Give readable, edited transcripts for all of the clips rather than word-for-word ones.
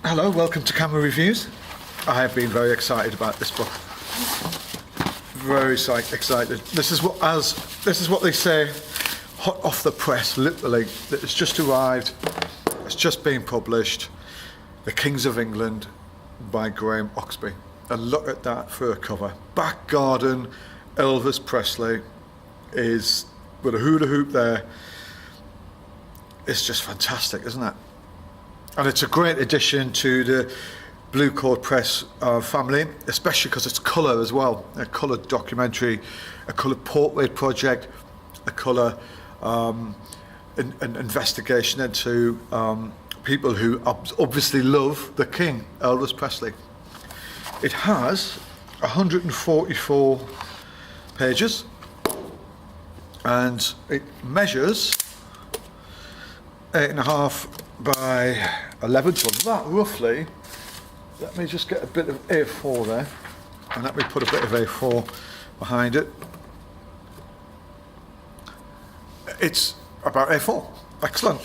Hello, welcome to Camera Reviews. I have been very excited about this book. Very excited. This is what they say, hot off the press, literally. It's just arrived. It's just been published. The Kings of England by Graeme Oxby. And look at that for a cover. Back garden, Elvis Presley is with a hula hoop there. It's just fantastic, isn't it? And it's a great addition to the Bluecoat Press family, especially because it's colour as well. A colour documentary, a colour portrait project, a colour an investigation into people who obviously love the King, Elvis Presley. It has 144 pages and it measures 8.5 by 11, so that roughly, let me just get a bit of A4 there and let me put a bit of A4 behind it. It's about A4, excellent.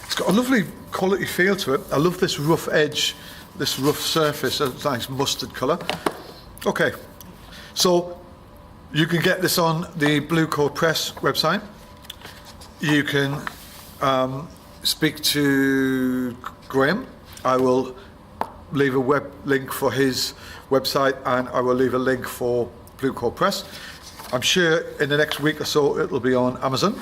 It's got a lovely quality feel to it. I love this rough edge, this rough surface, a nice mustard colour. Okay, so you can get this on the Bluecoat Press website. You can speak to Graeme. I will leave a web link for his website and I will leave a link for Bluecoat Press. I'm sure in the next week or so it'll be on Amazon.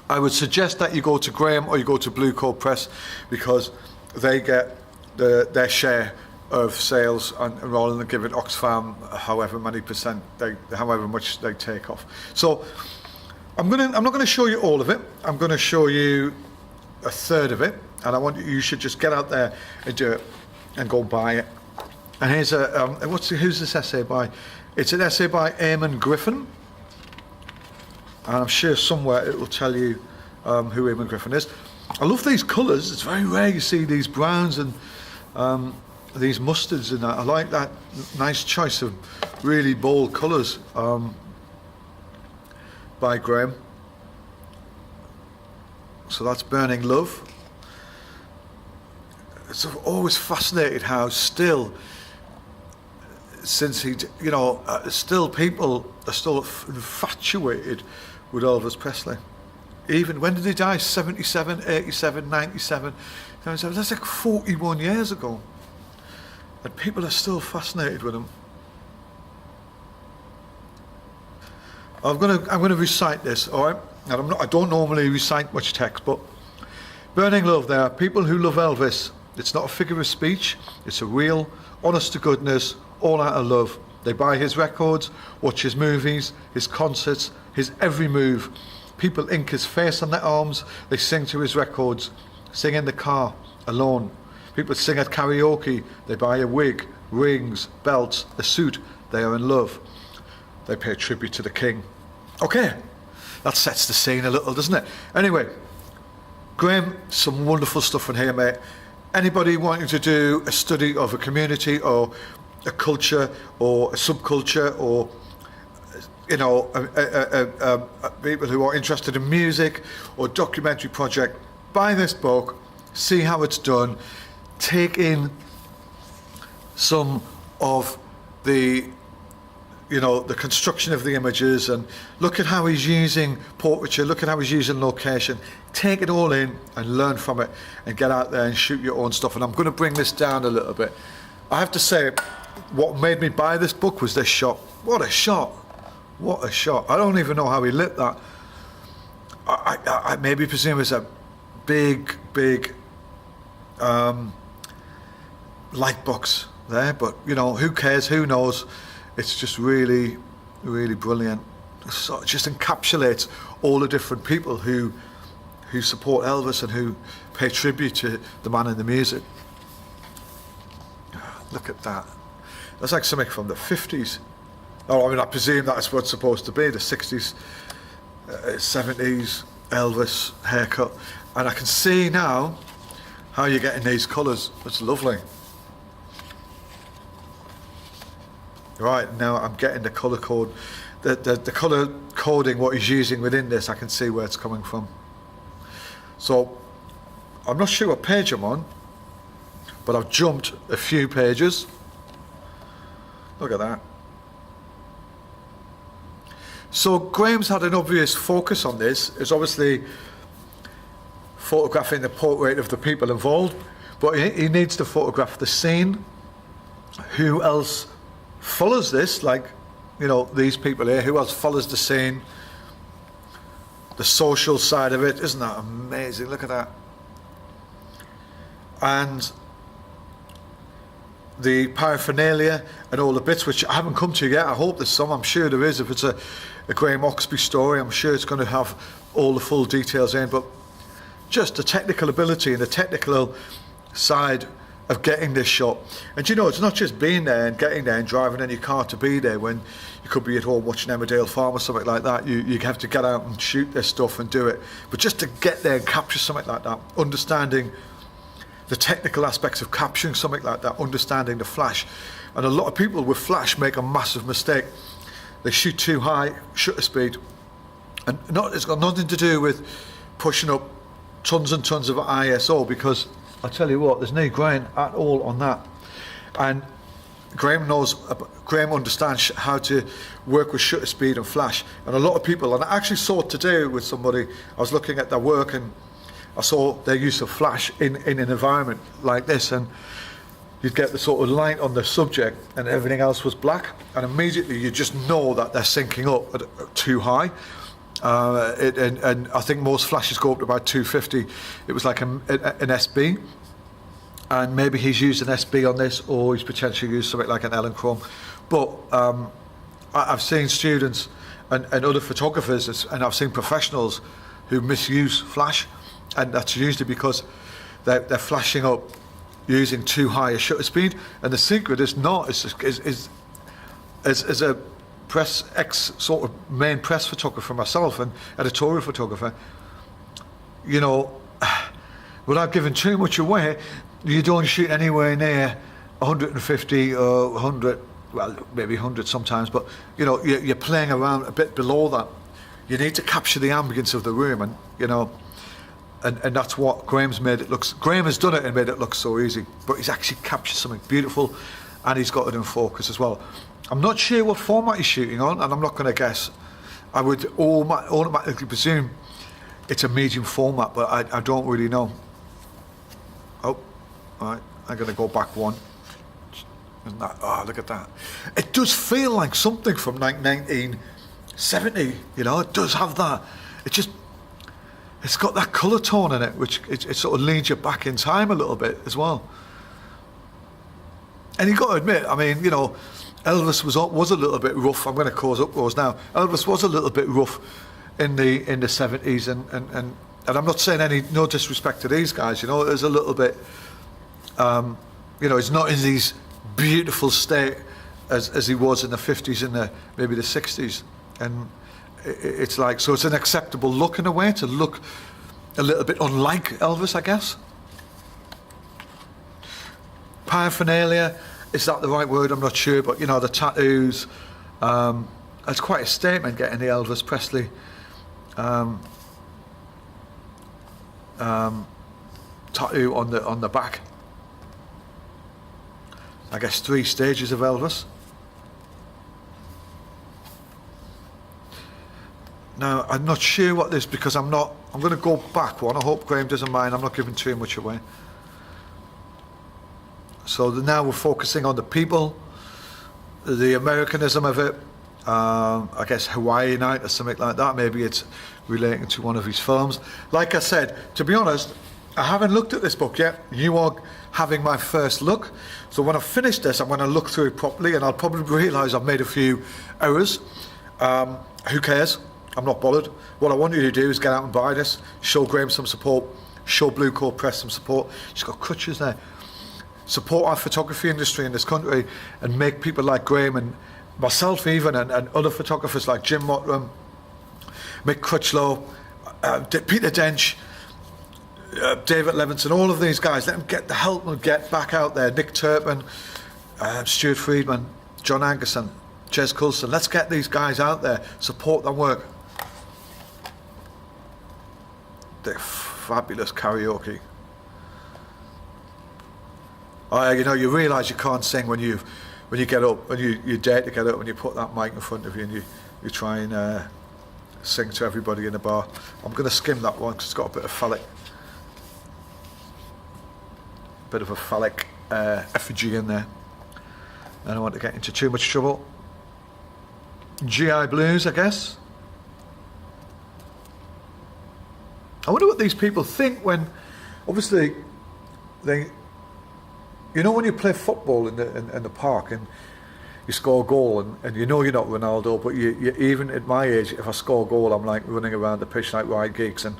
I would suggest that you go to Graeme or you go to Bluecoat Press because they get their share of sales and rather than giving Oxfam however much they take off. So I'm not going to show you all of it. I'm going to show you a third of it, and you should just get out there and do it and go buy it. And here's who's this essay by? It's an essay by Eamon Griffin, and I'm sure somewhere it will tell you who Eamon Griffin is. I love these colours. It's very rare you see these browns and these mustards and that. I like that nice choice of really bold colours by Graeme. So that's Burning Love. It's always fascinated how still, since still people are still infatuated with Elvis Presley. Even when did he die? 77, 87, 97. That's like 41 years ago. And people are still fascinated with him. I'm gonna recite this, all right? And I don't normally recite much text, but Burning Love, there are people who love Elvis. It's not a figure of speech. It's a real, honest to goodness, all out of love. They buy his records, watch his movies, his concerts, his every move. People ink his face on their arms. They sing to his records, sing in the car, alone. People sing at karaoke. They buy a wig, rings, belts, a suit. They are in love. They pay tribute to the King. Okay, that sets the scene a little, doesn't it? Anyway, Graeme, some wonderful stuff in here, mate. Anybody wanting to do a study of a community or a culture or a subculture or, people who are interested in music or documentary project, buy this book, see how it's done, take in some of the construction of the images and look at how he's using portraiture, look at how he's using location, take it all in and learn from it and get out there and shoot your own stuff. And I'm going to bring this down a little bit. I have to say, what made me buy this book was this shot. What a shot. What a shot. I don't even know how he lit that. I maybe presume it's a big light box there, but who cares, who knows. It's just really, really brilliant. So it just encapsulates all the different people who support Elvis and who pay tribute to the man in the music. Look at that. That's like something from the 50s. Oh, I mean, I presume that's what's supposed to be, the 60s, 70s Elvis haircut. And I can see now how you're getting these colours. It's lovely. Right, now I'm getting the colour code, the colour coding, what he's using within this. I can see where it's coming from. So I'm not sure what page I'm on. but I've jumped a few pages. Look at that. So Graeme's had an obvious focus on this. It's obviously photographing the portrait of the people involved, but he needs to photograph the scene. Who else follows this? Like, you know, these people here, who else follows the scene? The social side of it, isn't that amazing? Look at that. And the paraphernalia and all the bits, which I haven't come to yet. I hope there's some. I'm sure there is. If it's a Graeme Oxby story, I'm sure it's going to have all the full details in. But just the technical ability and the technical side of getting this shot. And you know, it's not just being there and getting there and driving in your car to be there when you could be at home watching Emmerdale Farm or something like that. You have to get out and shoot this stuff and do it. But just to get there and capture something like that, understanding the technical aspects of capturing something like that, understanding the flash. And a lot of people with flash make a massive mistake. They shoot too high, shutter speed. And it's got nothing to do with pushing up tons and tons of ISO, because I tell you what, there's no grain at all on that. And Graeme understands how to work with shutter speed and flash. And a lot of people, and I actually saw it today with somebody, I was looking at their work and I saw their use of flash in an environment like this, and you'd get the sort of light on the subject and everything else was black, and immediately you just know that they're syncing up at too high. And I think most flashes go up to about 250. It was like an SB, and maybe he's used an SB on this, or he's potentially used something like an Electron. But I've seen students and other photographers, and I've seen professionals who misuse flash, and that's usually because they're flashing up using too high a shutter speed. And the secret is not as a press sort of main press photographer myself and editorial photographer, you know, without giving too much away, you don't shoot anywhere near 150 or 100, well, maybe 100 sometimes, but you know, you're playing around a bit below that. You need to capture the ambience of the room, and you know, and that's what Graeme has done it and made it look so easy, but he's actually captured something beautiful, and he's got it in focus as well. I'm not sure what format he's shooting on, and I'm not going to guess. I would automatically presume it's a medium format, but I don't really know. Oh, all right, I'm going to go back one. Oh, look at that. It does feel like something from 1970, you know, it does have that. It's got that colour tone in it, which it sort of leads you back in time a little bit as well. And you've got to admit, I mean, you know, Elvis was a little bit rough. I'm going to cause uproars now. Elvis was a little bit rough in the 70s, and I'm not saying no disrespect to these guys. You know, there's a little bit. You know, he's not in these beautiful state as he was in the 50s and maybe the 60s, and it's like, so it's an acceptable look in a way, to look a little bit unlike Elvis, I guess. Paraphernalia, is that the right word? I'm not sure, but you know, the tattoos, it's quite a statement getting the Elvis Presley tattoo on the back. I guess 3 stages of Elvis. Now, I'm not sure what this, because I'm going to go back one. I hope Graeme doesn't mind. I'm not giving too much away. So now we're focusing on the people, the Americanism of it. I guess Hawaii Night or something like that. Maybe it's relating to one of his films. Like I said, to be honest, I haven't looked at this book yet. You are having my first look. So when I finish this, I'm going to look through it properly, and I'll probably realise I've made a few errors. Who cares? I'm not bothered. What I want you to do is get out and buy this, show Graeme some support, show Bluecoat Press some support. She's got crutches there. Support our photography industry in this country, and make people like Graeme and myself even, and other photographers like Jim Mottram, Mick Crutchlow, Peter Dench, David Levinson, all of these guys, let them help them get back out there. Nick Turpin, Stuart Friedman, John Angerson, Jez Coulson. Let's get these guys out there, support their work. They're fabulous karaoke. You know, you realise you can't sing when you get up, when you dare to get up, when you put that mic in front of you and you try and sing to everybody in the bar. I'm going to skim that one because it's got a bit of a phallic effigy in there. I don't want to get into too much trouble. GI Blues, I guess. I wonder what these people think when, obviously, you know, when you play football in the park and you score a goal and you know you're not Ronaldo, but you even at my age, if I score a goal, I'm like running around the pitch like Ryan Giggs, and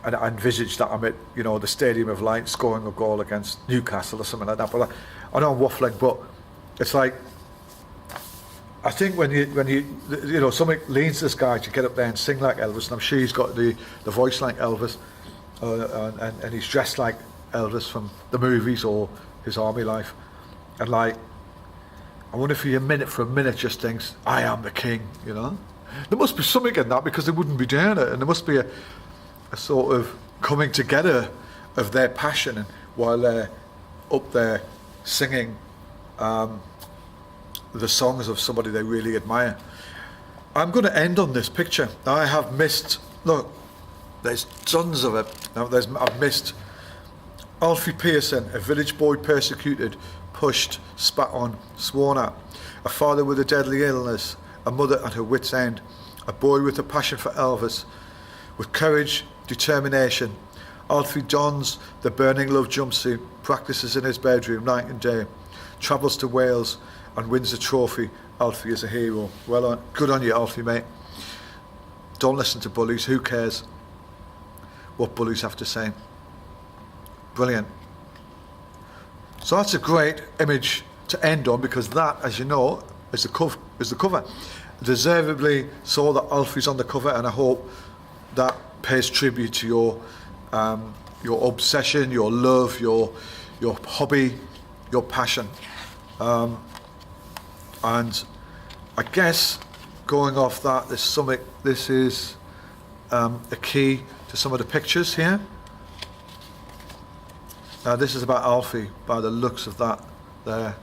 I envisage that I'm at, you know, the Stadium of Light scoring a goal against Newcastle or something like that. But I know I'm waffling, but it's like, I think when you know, something leads this guy to get up there and sing like Elvis, and I'm sure he's got the voice like Elvis, and he's dressed like Elvis from the movies or his army life, and like, I wonder if he for a minute just thinks, I am the king, you know? There must be something in that, because they wouldn't be doing it, and there must be a sort of coming together of their passion, and while they're up there singing the songs of somebody they really admire. I'm going to end on this picture. I have missed, look, there's tons of it. Now I've missed Alfie Pearson, a village boy persecuted, pushed, spat on, sworn at, a father with a deadly illness, a mother at her wit's end, a boy with a passion for Elvis, with courage, determination. Alfie dons the burning love jumpsuit, practices in his bedroom night and day, travels to Wales and wins the trophy. Alfie is a hero. Well, good on you, Alfie, mate. Don't listen to bullies. Who cares what bullies have to say? Brilliant. So that's a great image to end on, because that, as you know, is the cover. Deservedly so that Alfie's on the cover, and I hope that pays tribute to your obsession, your love, your hobby, your passion. And I guess going off that, this is a key to some of the pictures here. This is about Alfie by the looks of that there.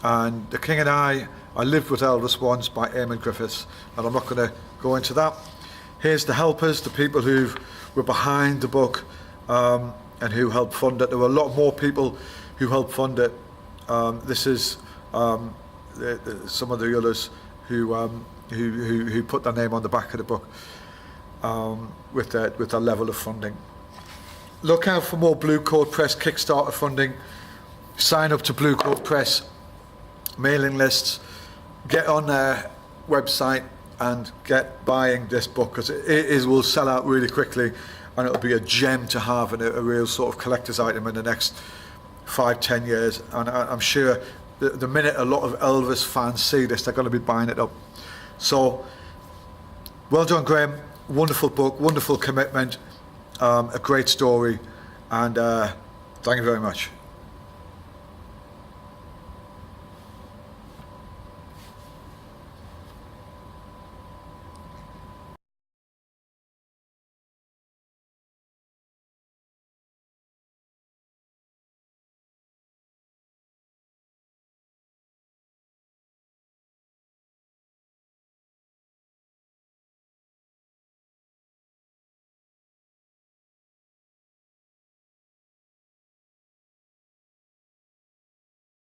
And The King and I Lived with Elvis Once by Eamon Griffiths, and I'm not going to go into that. Here's the helpers, the people who were behind the book and who helped fund it. There were a lot more people who helped fund it. This is some of the others who put their name on the back of the book with their level of funding. Look out for more Bluecoat Press Kickstarter funding. Sign up to Bluecoat Press mailing lists. Get on their website and get buying this book, because it will sell out really quickly, and it'll be a gem to have and a real sort of collector's item in the next 5-10 years. And I'm sure the minute a lot of Elvis fans see this, they're going to be buying it up. So well done, Graeme. Wonderful book, wonderful commitment, a great story, and thank you very much.